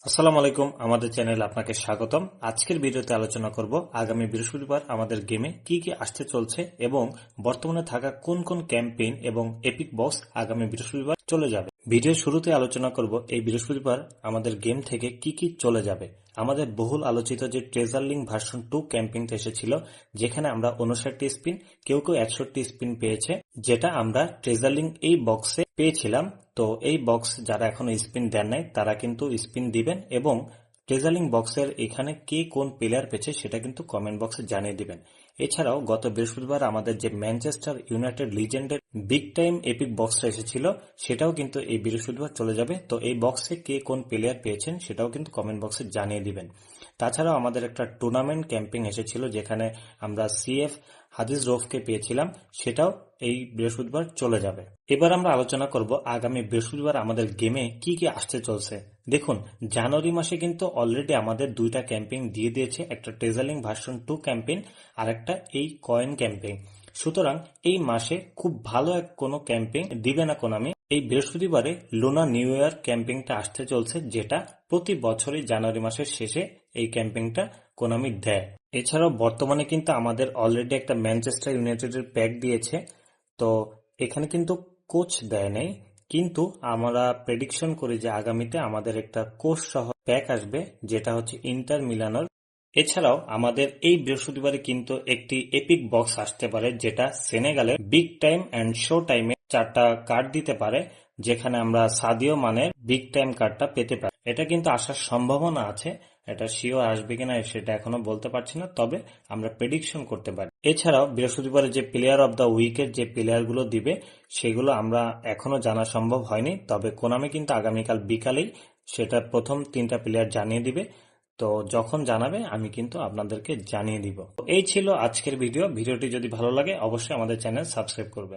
আসসালামু আলাইকুম, আমাদের চ্যানেলে আপনাকে স্বাগতম। আজকের ভিডিওতে আলোচনা করব আগামী বৃহস্পতিবার আমাদের গেমে কি কি আসতে চলছে এবং বর্তমানে থাকা কোন কোন ক্যাম্পেইন এবং এপিক বক্স আগামী বৃহস্পতিবার চলে যাবে। ভিডিওর শুরুতে আলোচনা করব এই বৃহস্পতিবার আমাদের গেম থেকে কি কি চলে যাবে। আমাদের বহুল আলোচিত যে ট্রেজার লিঙ্ক ভার্সন 2 ক্যাম্পেইনটা এসেছিল, যেখানে আমরা 59টি স্পিন, কেউ কেউ 61টি স্পিন পেয়েছে, যেটা আমরা ট্রেজার লিঙ্ক এই বক্সে পেয়েছিলাম। তো এই বক্স যারা এখনো স্পিন দেন নাই তারা কিন্তু স্পিন দিবেন এবং ট্রেজার লিঙ্ক বক্সের এখানে কে কোন প্লেয়ার পেয়েছে সেটা কিন্তু কমেন্ট বক্সে জানিয়ে দিবেন। এছাড়াও গত বৃহস্পতিবার আমাদের যে ম্যানচেস্টার ইউনাইটেড লিজেন্ডের বিগ টাইম এপিক বক্সটা এসেছিল, সেটাও কিন্তু এই বৃহস্পতিবার চলে যাবে। তো এই বক্সে কে কোন প্লেয়ার পেয়েছেন সেটাও কিন্তু কমেন্ট বক্সে জানিয়ে দিবেন। তাছাড়াও আমাদের একটা টুর্নামেন্ট ক্যাম্পিং এসেছিল, যেখানে আমরা সিএফ হাদিস রৌফকে পেয়েছিলাম, সেটাও এই বৃহস্পতিবার চলে যাবে। এবার আমরা আলোচনা করব আগামী বৃহস্পতিবার আমাদের গেমে কি কি আসতে চলছে। দেখুন, জানুয়ারি মাসে কিন্তু অলরেডি আমাদের দুইটা ক্যাম্পেইন দিয়ে দিয়েছে, একটা ট্রেজার লিঙ্ক ভার্সন 2 ক্যাম্পেইন আর একটা এই কয়েন ক্যাম্পেইন। সুতরাং এই মাসে খুব ভালো এক কোনো ক্যাম্পেইন দিবে না কোনামি। এই বৃহস্পতিবারে লুনা নিউ ইয়ার ক্যাম্পেইনটা আসতে চলছে, যেটা প্রতি বছরই জানুয়ারি মাসের শেষে এই ক্যাম্পেইনটা কোনামি দেয়। এছাড়াও বর্তমানে কিন্তু আমাদের অলরেডি একটা ম্যানচেস্টার ইউনাইটেডের প্যাক দিয়েছে। তো এখানে কিন্তু কোচ দেয় নাই, কিন্তু আমরা প্রেডিকশন করি যে আগামীতে আমাদের একটা কোচ সহ প্যাক আসবে, যেটা হচ্ছে ইন্টার মিলানোর। এছাড়াও আমাদের এই বৃহস্পতিবারে কিন্তু একটি এপিক বক্স আসতে পারে, যেটা সেনেগালের বিগ টাইম অ্যান্ড শো টাইমে 4টা কার্ড দিতে পারে, যেখানে আমরা সাদিও মানের বিগ টাইম কার্ডটা পেতে পারি। এটা কিন্তু আসার সম্ভাবনা আছে, এটা শিওর আসবে কিনা সেটা এখনো বলতে পারছি না, তবে আমরা প্রেডিকশন করতে পারি। এছাড়াও বৃহস্পতিবারে যে প্লেয়ার অব দ্য উইকের যে প্লেয়ারগুলো দিবে সেগুলো আমরা এখনো জানা সম্ভব হয়নি, তবে কোনামি কিন্তু আগামীকাল বিকালেই সেটা প্রথম 3টা প্লেয়ার জানিয়ে দিবে। তো যখন জানাবে আমি কিন্তু আপনাদেরকে জানিয়ে দিব। এই ছিল আজকের ভিডিওটি যদি ভালো লাগে অবশ্যই আমাদের চ্যানেল সাবস্ক্রাইব করবেন।